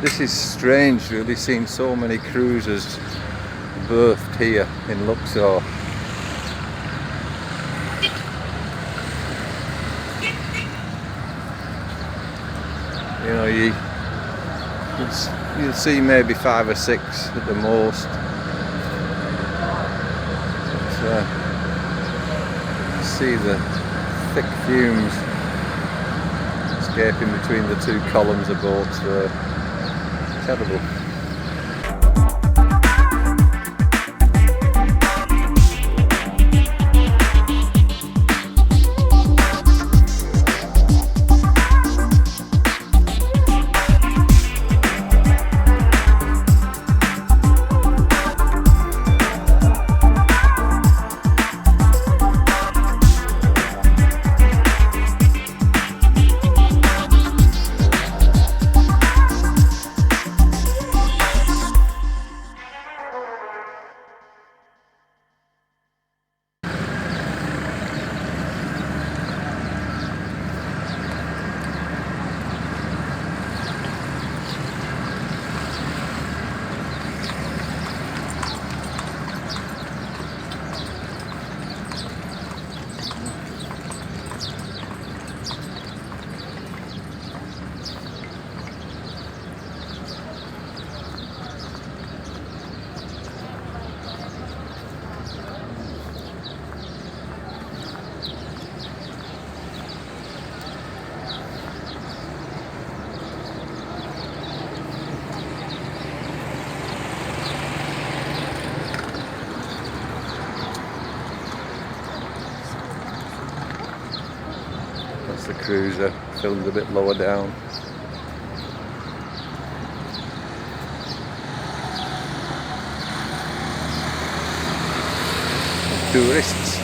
This is strange, really, seeing so many cruisers berthed here in Luxor. You know, you'll see maybe 5 or 6 at the most. But, see the thick fumes escaping between the 2 columns of boats there. Terrible. That's the cruiser, filmed a bit lower down. Tourists.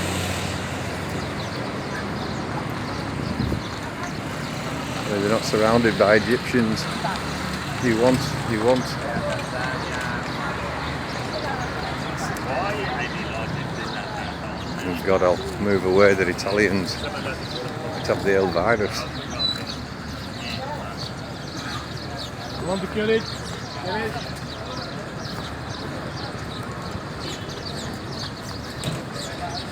They're not surrounded by Egyptians. You want. Oh God, I'll move away, the Italians. Of the old virus. You want to kill it?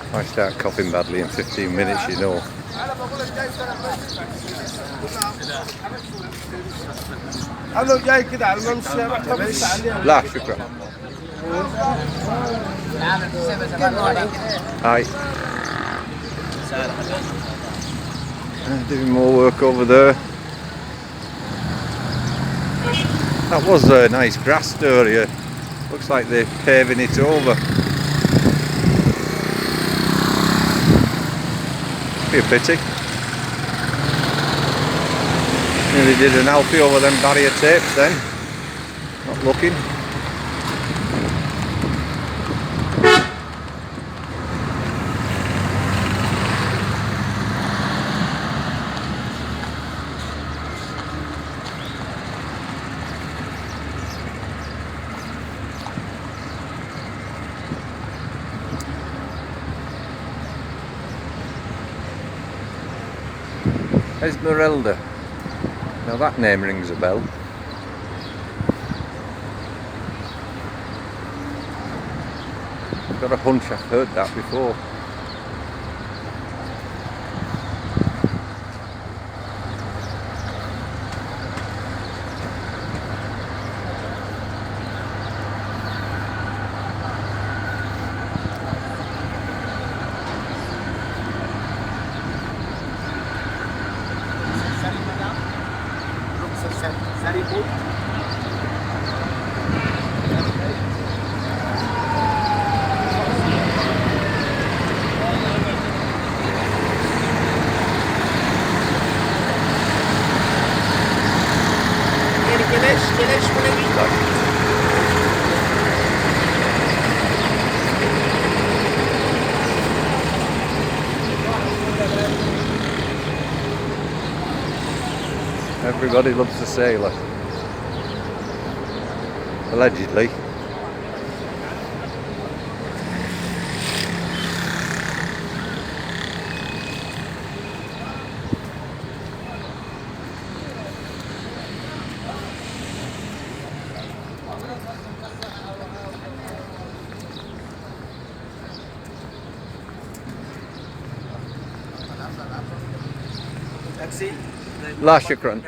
If I start coughing badly in 15 minutes, you know. لا شكرا. Hi. Doing more work over there. That was a nice grass area. Looks like they're paving it over. Be a pity. Nearly did an Alfie over them barrier tapes then. Not looking. Esmeralda. Now that name rings a bell. I've got a hunch I've heard that before. Everybody loves a sailor. Allegedly. لا شكرا.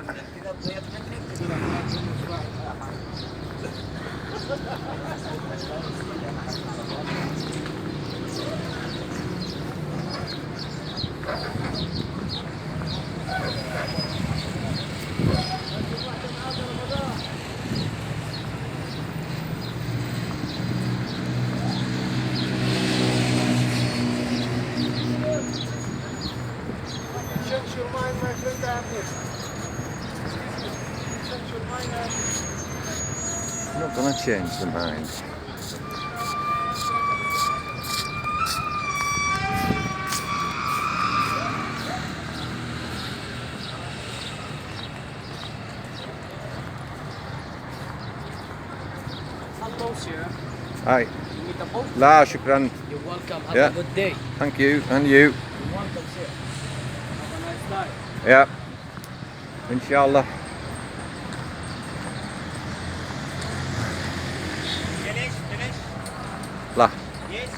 Change your mind, my friend. I'm here. Change your mind. I'm not going to change the mind. Hello, sir. Hi. You need a boat? لا شكرا. You're welcome. Have Yeah. a good day. Thank you, and you. You're welcome, sir. Have a nice day. Yeah. Inshallah. Finish. لا. Yes.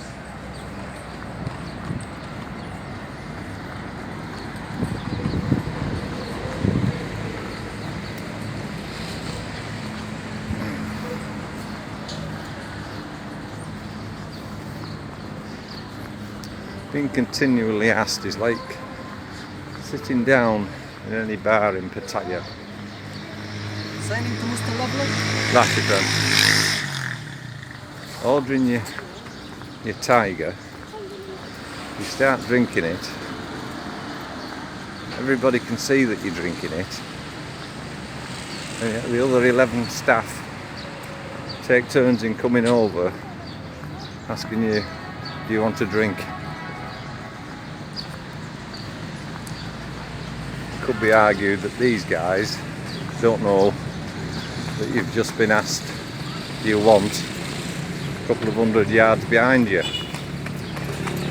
Being continually asked is like sitting down in any bar in Pattaya. Signing to Mr. Lovely? لا شكرا. Ordering your tiger, you start drinking it, everybody can see that you're drinking it, and yet the other 11 staff take turns in coming over asking you, do you want a drink? It could be argued that these guys don't know that you've just been asked, do you want, a couple of 100 yards behind you,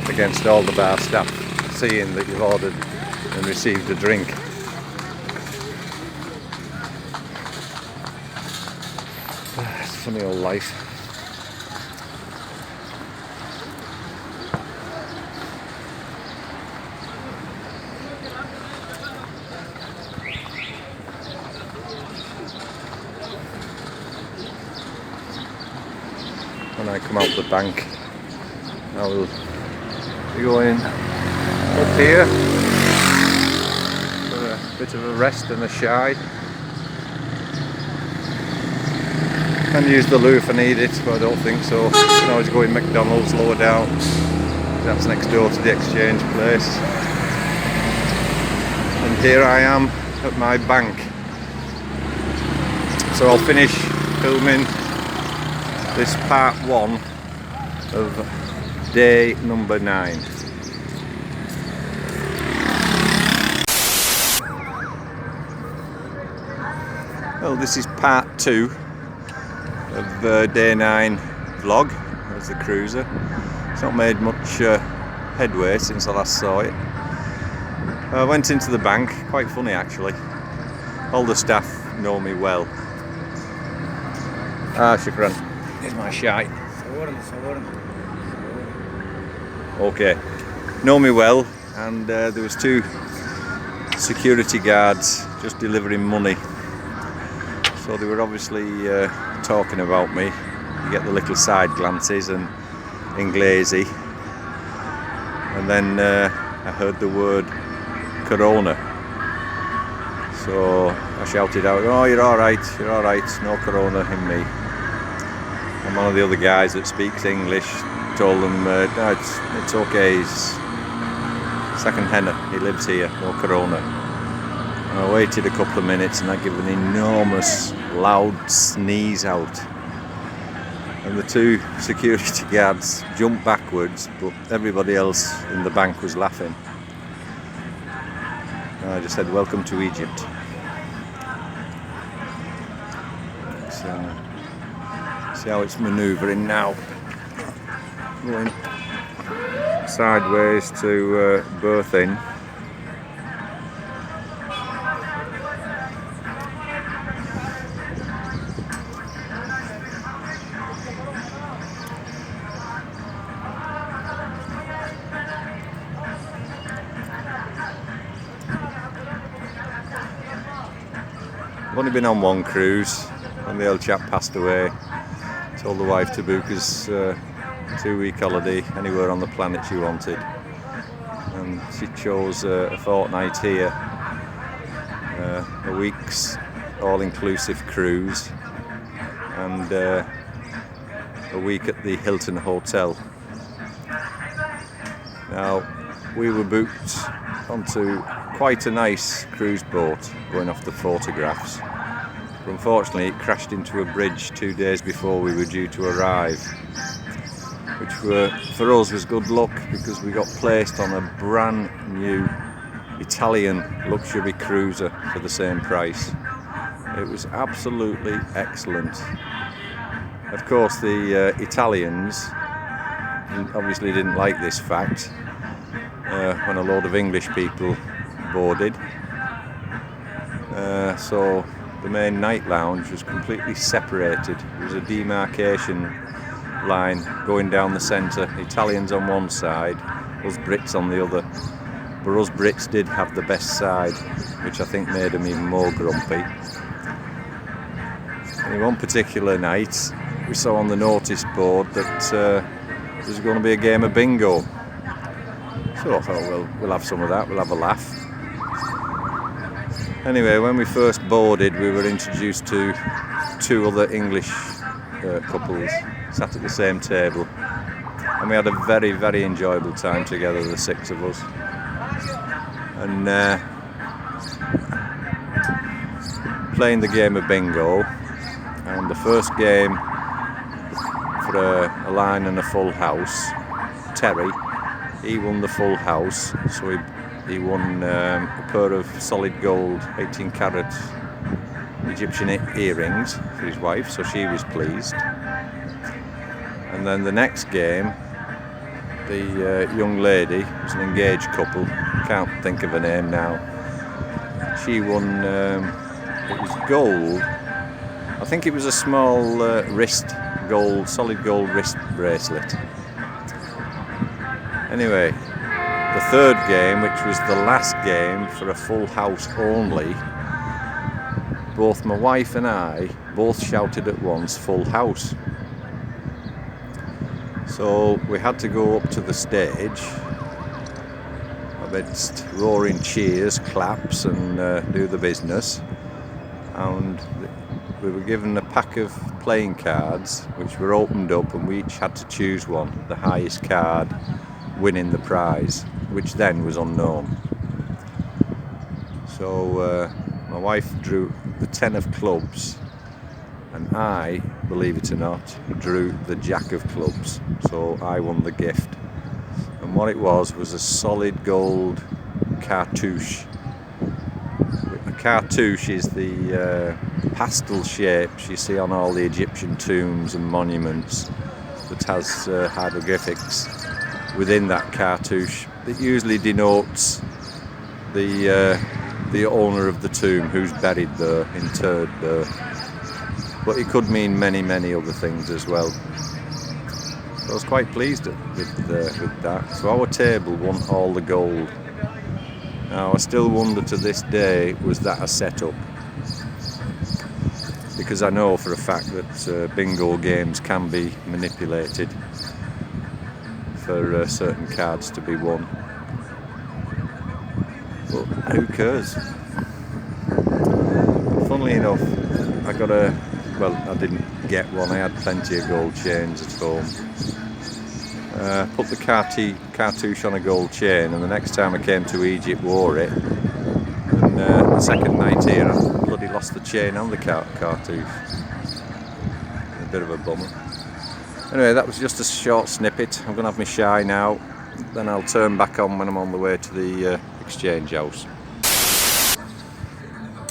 against all the bar staff seeing that you've ordered and received a drink. It's a funny old life. When I come out the bank, I will be going up here for a bit of a rest and a shine, and use the loo if I need it, but I don't think so. You can always go in McDonald's lower down, that's next door to the exchange place. And here I am at my bank, so I'll finish filming this part 1 of day number 9. Well, this is part 2 of day 9 vlog as the cruiser. It's not made much headway since I last saw it. I went into the bank, quite funny actually. All the staff know me well. Shukran. Here's my shite. Okay, know me well, and there was 2 security guards just delivering money, so they were obviously talking about me. You get the little side glances and Inglesi, and then I heard the word Corona, so I shouted out, oh, you're alright, no Corona in me. And one of the other guys that speaks English told them, no, it's okay, he's second henna, he lives here, no Corona. And I waited a couple of minutes and I gave an enormous loud sneeze out, and the 2 security guards jumped backwards, but everybody else in the bank was laughing. And I just said, welcome to Egypt. So, see how it's manoeuvring now. Going sideways to berth in. I've only been on one cruise, and the old chap passed away. Told the wife to book us a 2-week holiday anywhere on the planet she wanted, and she chose a fortnight here, a week's all-inclusive cruise, and a week at the Hilton Hotel. Now, we were booked onto quite a nice cruise boat, going off the photographs. But unfortunately, it crashed into a bridge 2 days before we were due to arrive, which for us was good luck, because we got placed on a brand new Italian luxury cruiser for the same price. It was absolutely excellent. Of course, the Italians obviously didn't like this fact when a load of English people boarded. So the main night lounge was completely separated. There was a demarcation line going down the centre, Italians on one side, us Brits on the other. But us Brits did have the best side, which I think made them even more grumpy. And one particular night, we saw on the notice board that there was going to be a game of bingo. So I thought, well, we'll have some of that, we'll have a laugh. Anyway, when we first boarded, we were introduced to 2 other English couples sat at the same table, and we had a very, very enjoyable time together, the 6 of us. And playing the game of bingo, and the first game for a line and a full house, Terry, he won the full house, so he won a pair of solid gold 18 carat Egyptian earrings for his wife, so she was pleased. And then the next game, the young lady, was an engaged couple, can't think of her name now, she won, it was gold, I think it was a small solid gold wrist bracelet. Anyway, the third game, which was the last game for a full house only, both my wife and I both shouted at once, "Full house." So we had to go up to the stage amidst roaring cheers, claps, and do the business. And we were given a pack of playing cards, which were opened up, and we each had to choose one, the highest card winning the prize, which then was unknown. So my wife drew the 10 of clubs, and I, believe it or not, drew the jack of clubs, so I won the gift. And what it was a solid gold cartouche. A cartouche is the pastel shapes you see on all the Egyptian tombs and monuments that has hieroglyphics within that cartouche. It usually denotes the owner of the tomb, who's buried there, interred there. But it could mean many, many other things as well. So I was quite pleased with that. So our table won all the gold. Now I still wonder to this day, was that a setup? Because I know for a fact that bingo games can be manipulated for certain cards to be won. But who cares? Funnily enough, I didn't get one, I had plenty of gold chains at home. Put the cartouche on a gold chain, and the next time I came to Egypt wore it, and the second night here I bloody lost the chain and the cartouche. A bit of a bummer. Anyway, that was just a short snippet. I'm going to have my shy now, then I'll turn back on when I'm on the way to the exchange house.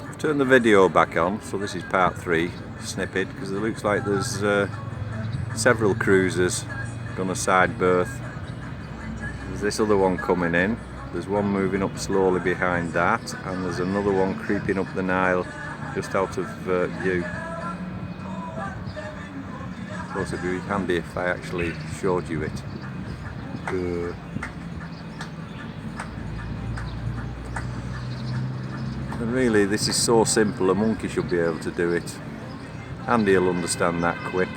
I've turned the video back on, so this is part 3 snippet, because it looks like there's several cruisers on a side berth. There's this other one coming in, there's one moving up slowly behind that, and there's another one creeping up the Nile just out of view. Of course it'd be handy if I actually showed you it. And really, this is so simple, a monkey should be able to do it. And he'll understand that quip.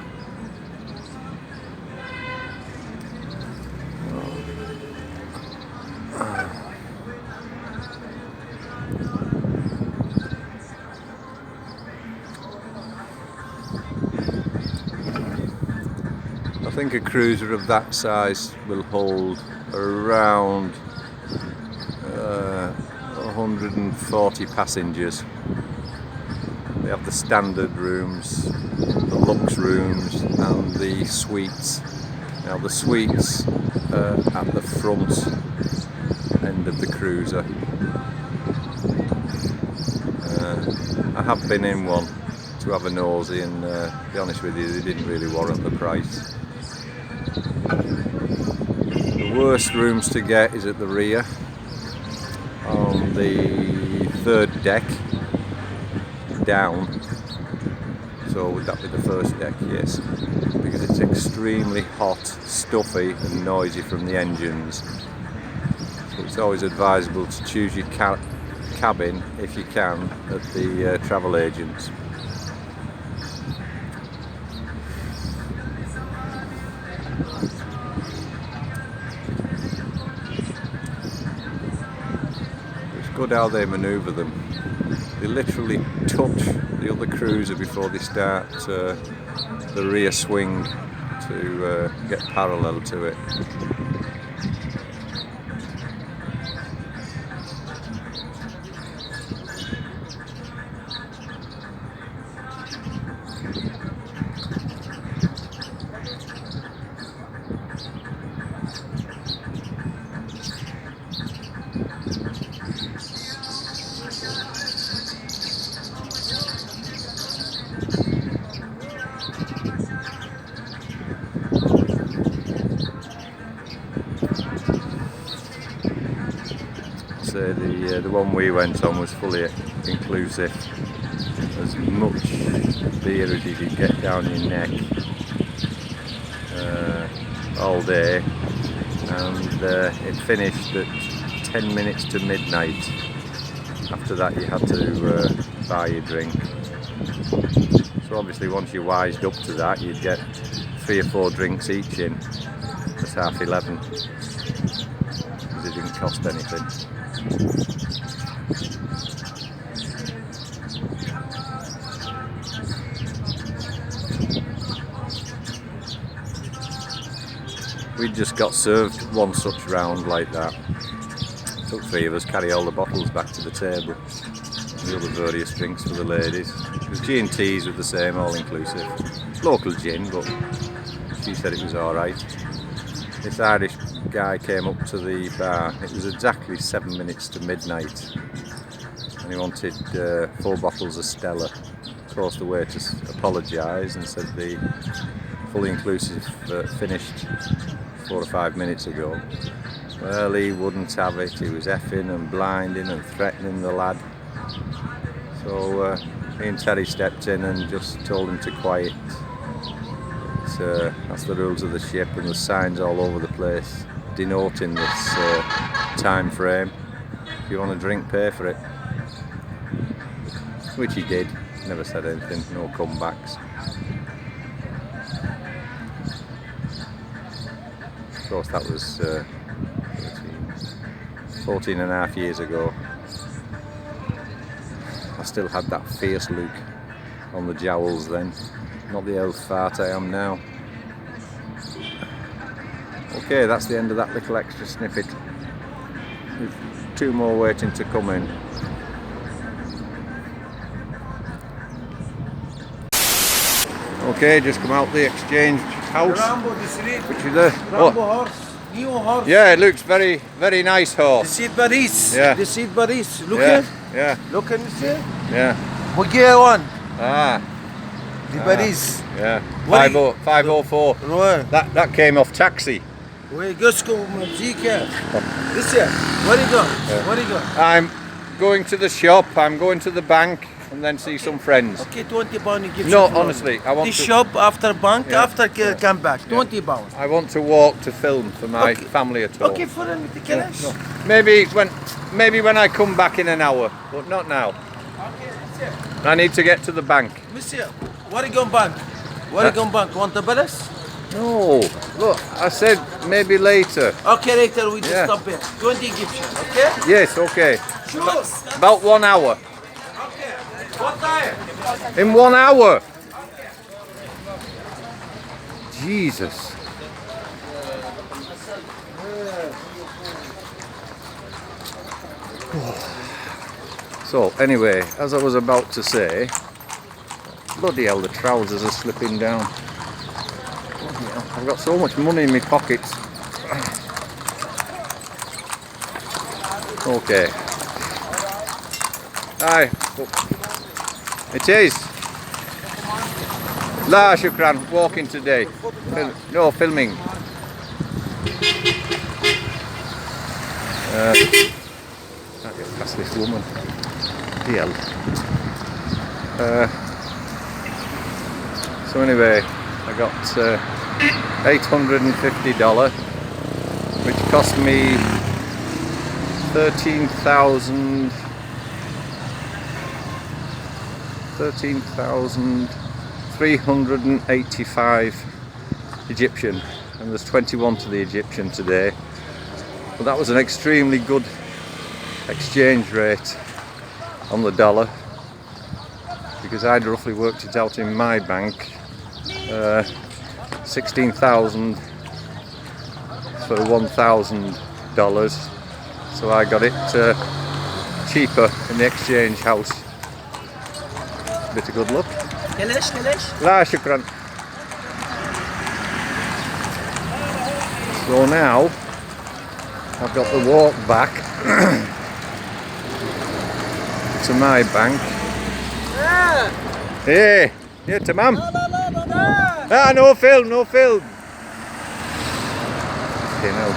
I think a cruiser of that size will hold around 140 passengers. They have the standard rooms, the luxe rooms and the suites. Now the suites are at the front end of the cruiser. I have been in one to have a nosy, and to be honest with you, they didn't really warrant the price. The worst rooms to get is at the rear, on the third deck down. So would that be the first deck? Yes, because it's extremely hot, stuffy and noisy from the engines. So it's always advisable to choose your cabin, if you can, at the travel agents. It's good how they manoeuvre them. They literally touch the other cruiser before they start the rear swing to get parallel to it. The one we went on was fully inclusive. As much beer as you could get down your neck all day, and it finished at 10 minutes to midnight. After that you had to buy your drink. So obviously once you wised up to that, you'd get 3 or 4 drinks each in at 11:30, because it didn't cost anything. We just got served one such round like that. It took 3 of us carry all the bottles back to the table. The other various drinks for the ladies. It was G&T's with the same, all inclusive. Local gin, but she said it was alright. This Irish guy came up to the bar. It was exactly 7 minutes to midnight, and he wanted 4 bottles of Stella. Of course, the waitress apologised and said the fully inclusive finished 4 or 5 minutes ago. Well, he wouldn't have it. He was effing and blinding and threatening the lad. So me and Terry stepped in and just told him to quiet. That's the rules of the ship, and there's signs all over the place denoting this time frame. If you want a drink, pay for it. Which he did. Never said anything, no comebacks. Of course, that was 14 and a half years ago. I still had that fierce look on the jowls then. Not the old fart I am now. Okay, that's the end of that little extra snippet. With 2 more waiting to come in. Okay, just come out the exchange house. Rambo, the street. Which is there? Rambo horse. New horse. Yeah, it looks very, very nice horse. The seat Paris. Yeah. The seat Paris. Look Yeah, here. yeah, Look, can you see? yeah. Buggy one. Ah, The Paris. yeah. What 504. Ouais. That came off Taxi. Oui, qu'est-ce qu'on me dit que... This year. Where you go? Yeah. Where you go? I'm going to the shop, I'm going to the bank, and then see some friends. Okay, 20 pound Egyptian. No, money. honestly, I want This to. shop after bank, Yeah, after come back. 20 pound. I want to walk to film for my Okay. family at home. Okay, for me, Yeah, no. Maybe when I come back in an hour, but not now. Okay, monsieur. I need to get to the bank. Monsieur, where you going bank? Where you going bank? Want the balance? No, look, I said maybe later. Okay, later we just Yeah. stop here. 20 Egyptian, okay? Yes, okay. Shoes. About 1 hour. Okay. What time? In 1 hour. Jesus. So anyway, as I was about to say, bloody hell, the trousers are slipping down. Bloody hell, I've got so much money in my pockets. Okay. Hi. It is. La shukran, walking today. No, filming. Can't get past this woman. Hell. So anyway, I got $850, which cost me 13,385 Egyptian, and there's 21 to the Egyptian today. But that was an extremely good exchange rate on the dollar, because I'd roughly worked it out in my bank, 16,000 for $1,000. So I got it cheaper in the exchange house. Bit of good luck. La shukran. So now I've got the walk back to my bank. Hey, yeah, tamam. Ah, no film, no film. Okay, no.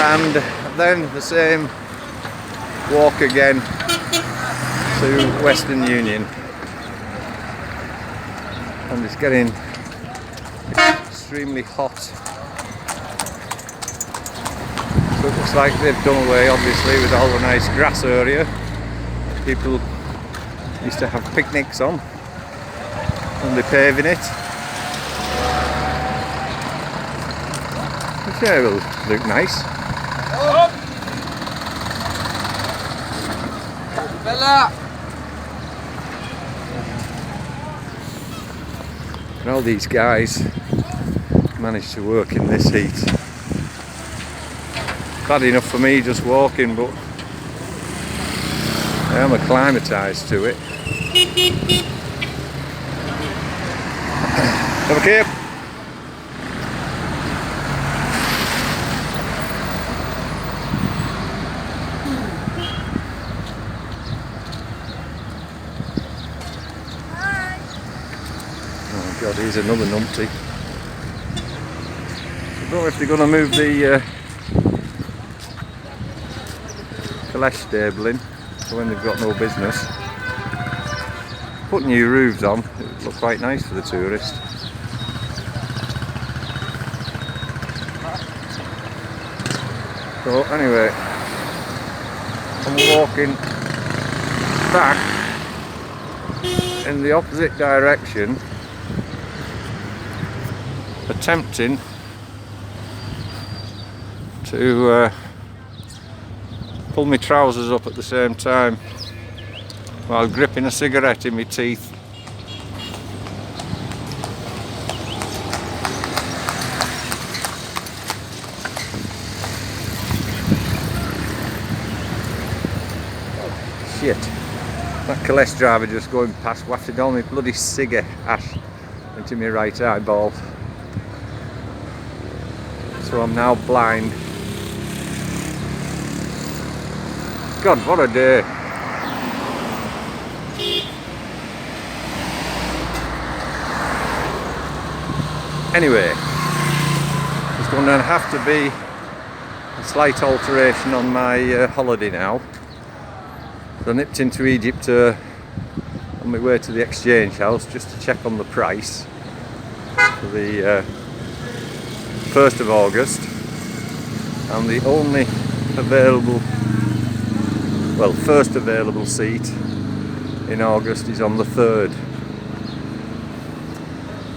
And then the same walk again to Western Union. And it's getting extremely hot. So it looks like they've done away, obviously, with all the nice grass area people used to have picnics on, and they're paving it. Which, yeah, will look nice. And all these guys managed to work in this heat. Bad enough for me just walking, but I am acclimatised to it. Okay. Oh God, here's another numpty. I don't know if they're going to move the Kalesh stable in when they've got no business. Put new roofs on, it would look quite nice for the tourist. So anyway, I'm walking back in the opposite direction, attempting to pull my trousers up at the same time while gripping a cigarette in my teeth. Shit, that Kalesh driver just going past wafted all my bloody cigarette ash into my right eyeball. So I'm now blind. God, what a day. Anyway, there's going to have to be a slight alteration on my holiday now. So I nipped into Egypt on my way to the exchange house just to check on the price for the 1st of August, and the only available, well, first available seat in August is on the 3rd.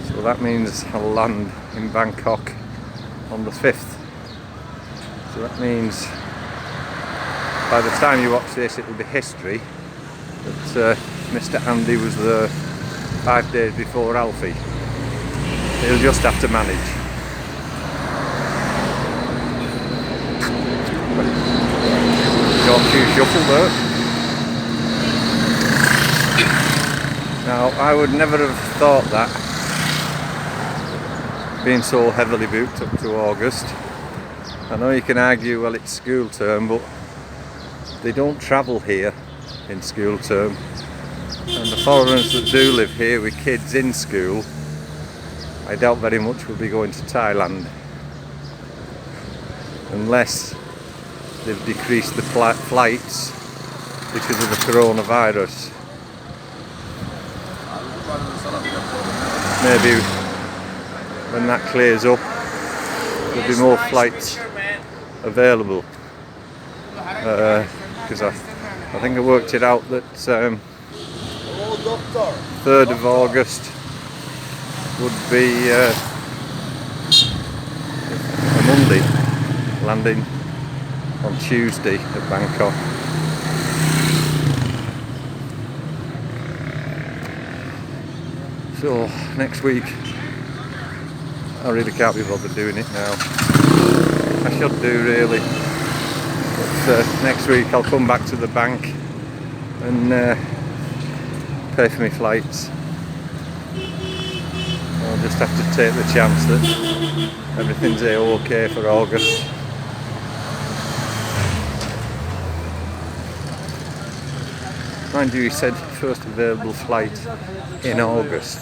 So that means I'll land in Bangkok on the 5th. So that means by the time you watch this it'll be history that Mr. Andy was there 5 days before Alfie. He'll just have to manage. Got a few shuffle there. Now I would never have thought that, being so heavily booked up to August. I know you can argue, well, it's school term, but they don't travel here in school term, and the foreigners that do live here with kids in school, I doubt very much will be going to Thailand, unless they've decreased the flights because of the coronavirus. Maybe when that clears up there'll be more flights available, because I think I worked it out that 3rd of August would be a Monday, landing on Tuesday at Bangkok. So next week I really can't be bothered doing it now. I should do really, but next week I'll come back to the bank and pay for my flights. I'll just have to take the chance that everything's okay for August. Mind you, he said first available flight in August.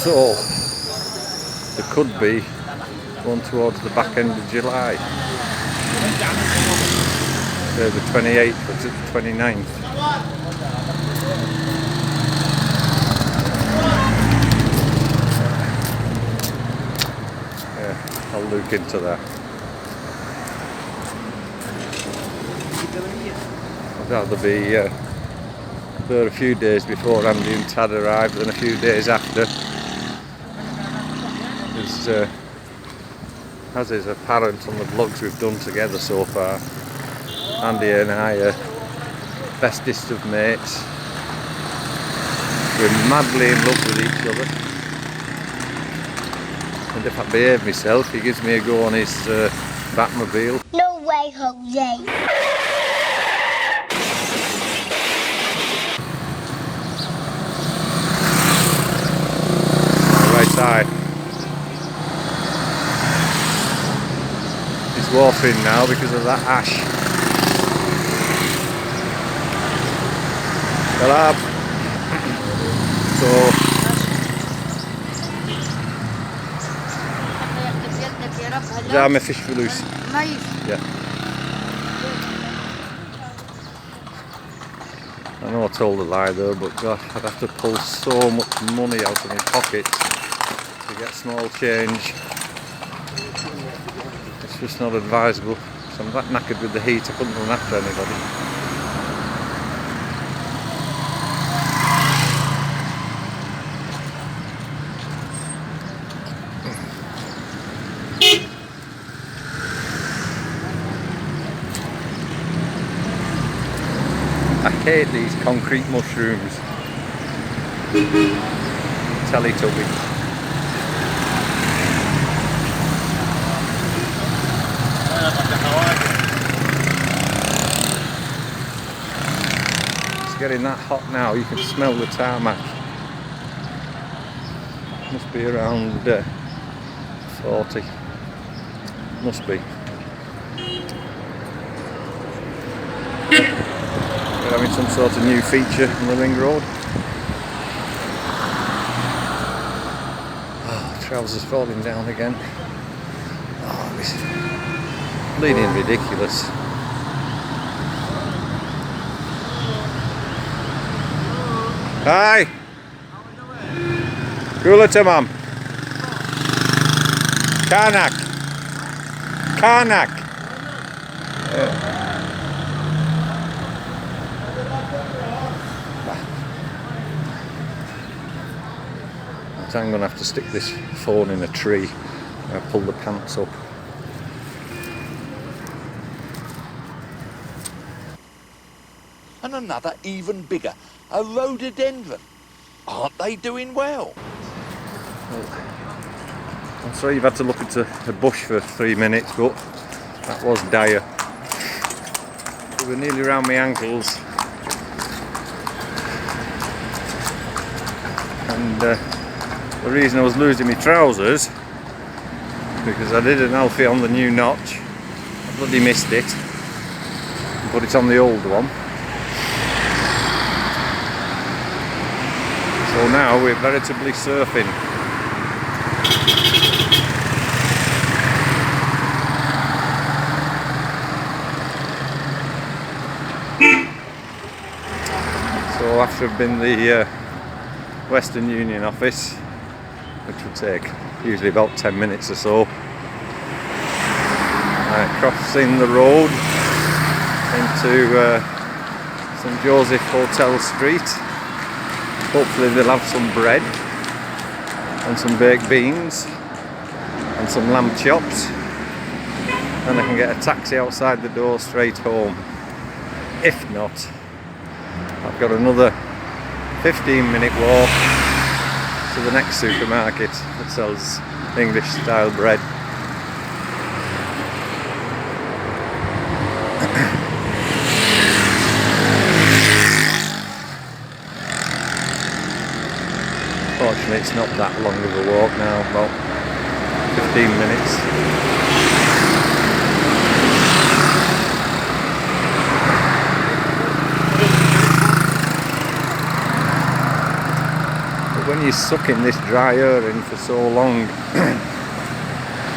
So there could be one towards the back end of July. So the 28th or the 29th. Yeah, I'll look into that. I'd rather be there a few days before Andy and Tad arrive than a few days after. As is apparent on the vlogs we've done together so far, Andy and I are bestest of mates. We're madly in love with each other, and if I behave myself he gives me a go on his Batmobile. No way, Jose. Right side. It's watering now because of that ash. Kalab. So there my fish for loose. Yeah. I know I told a lie there, but God, I'd have to pull so much money out of my pocket to get small change. It's just not advisable. So I'm that knackered with the heat I couldn't run after anybody. I hate these concrete mushrooms. Teletubby. It's getting that hot now, you can smell the tarmac. Must be around 40. Must be. They're having some sort of new feature on the ring road. Oh, trousers falling down again. Oh, this is bleeding ridiculous. Hi. Gula tamam. Karnak. Karnak. So I'm going to have to stick this phone in a tree and pull the pants up. And another even bigger, a rhododendron. Aren't they doing well? I'm sorry you've had to look into a bush for 3 minutes, but that was dire. They were nearly around my ankles. And the reason I was losing my trousers, because I did an Alfie on the new notch. I bloody missed it. And put it on the old one. So now we're veritably surfing. So after I've been the Western Union office, which would take usually about 10 minutes or so, crossing the road into St Joseph Hotel Street. Hopefully they'll have some bread and some baked beans and some lamb chops, and I can get a taxi outside the door straight home. If not, I've got another 15-minute walk to the next supermarket that sells English style bread. Fortunately it's not that long of a walk now, about 15 minutes. When you're sucking this dry air in for so long, it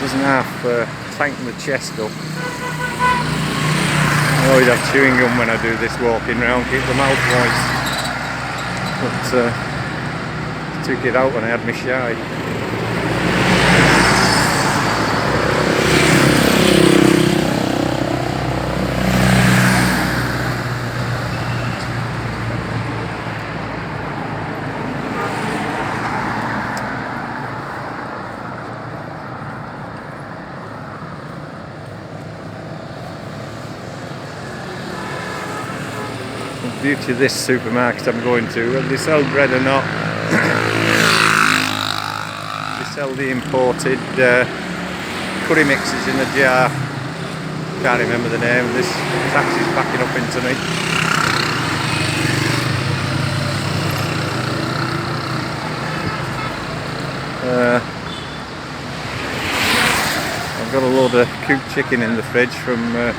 doesn't half tighten the chest up. I always have chewing gum when I do this walking round, keep the mouth moist. But I took it out when I had my shy. The beauty of this supermarket I'm going to, whether they sell bread or not, they sell the imported curry mixes in a jar. Can't remember the name. This taxi's backing up into me. I've got a load of cooked chicken in the fridge from the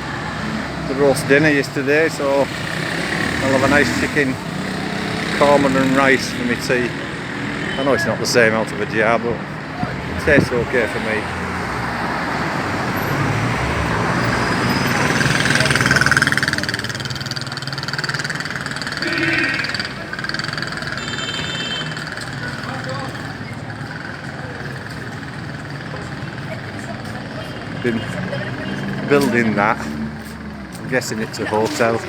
roast dinner yesterday, so I'll have a nice chicken, korma and rice for my tea. I know it's not the same out of a jar, but it tastes okay for me. Been building that. I'm guessing it's a hotel.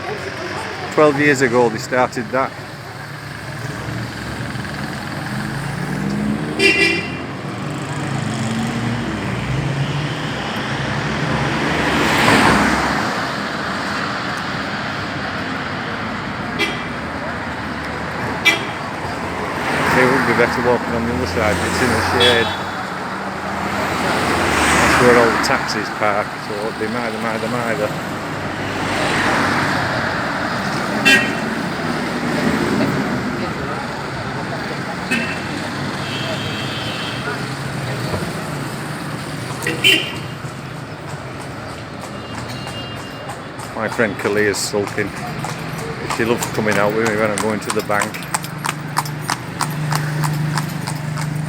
12 years ago they started that. It would be better walking on the other side, but it's in the shade. That's where all the taxis park, so it'll be mither. My friend Kalia's sulking. She loves coming out with me when I'm going to the bank.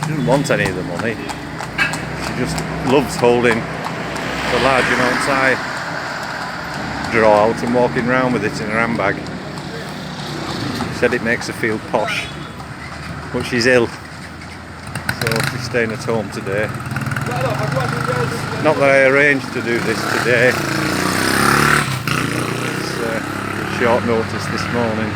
She doesn't want any of the money. She just loves holding the large amounts I draw out and walking around with it in her handbag. She said it makes her feel posh. but she's ill, so she's staying at home today. Not that I arranged to do this today. It's short notice this morning.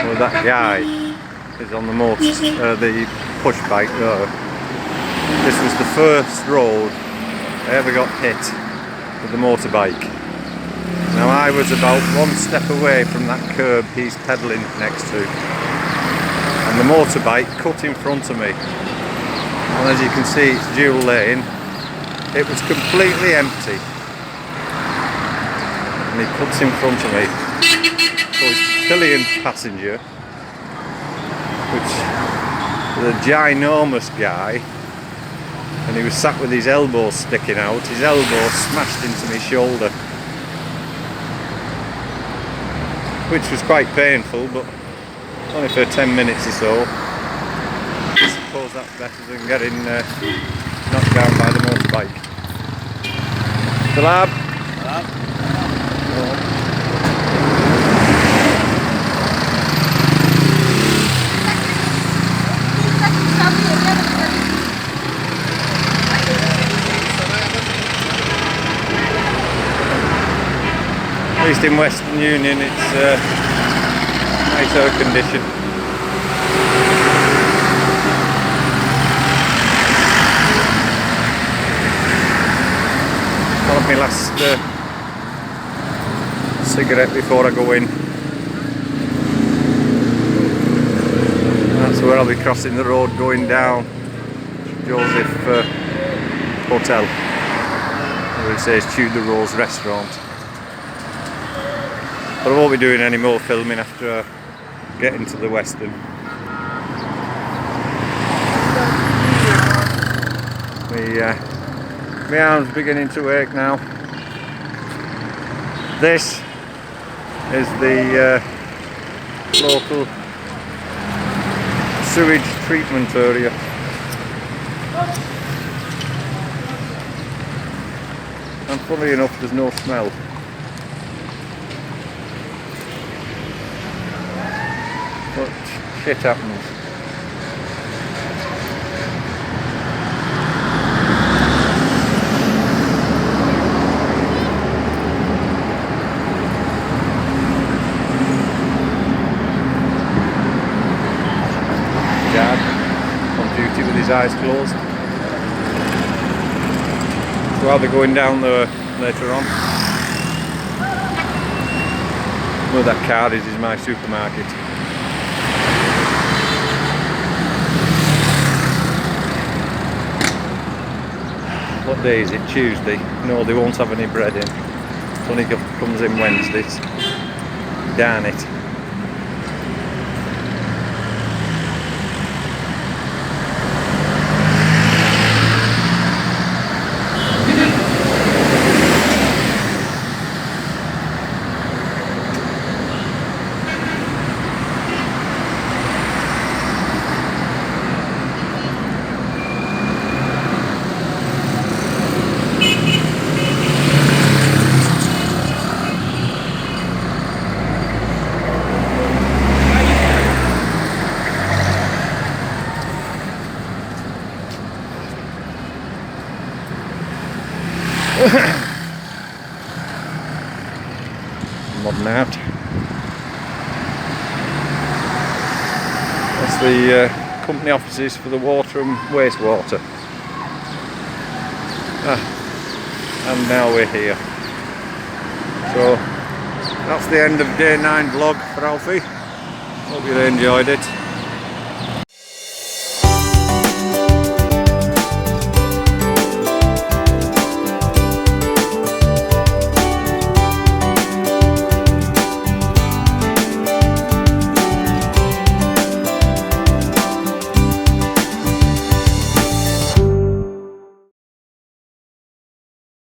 Well, that guy is on the push bike there. This was the first road I ever got hit with the motorbike. Now I was about one step away from that curb he's pedalling next to, and the motorbike cut in front of me. And as you can see, it's dual lane. It was completely empty, and he cuts in front of me. So his pillion passenger, which was a ginormous guy, and he was sat with his elbows sticking out. His elbow smashed into my shoulder, which was quite painful, but only for 10 minutes or so. I suppose that's better than getting knocked down by the motorbike. The lab? At least in Western Union it's nice air condition. I'll have my last cigarette before I go in. That's where I'll be crossing the road going down Joseph Hotel, where it says Tudor Rose Restaurant. But I won't be doing any more filming after I get into the Western. My arm's beginning to ache now. This is the local sewage treatment area. And funnily enough, there's no smell. But shit happens. Dad on duty with his eyes closed. So I'll be going down there later on. Where that car is my supermarket. What day is it? Tuesday? No, they won't have any bread in. It only comes in Wednesdays. Darn it. Modern out. That's the company offices for the water and wastewater. And now we're here. So that's the end of day 9 vlog for Alfie. Hope you enjoyed it.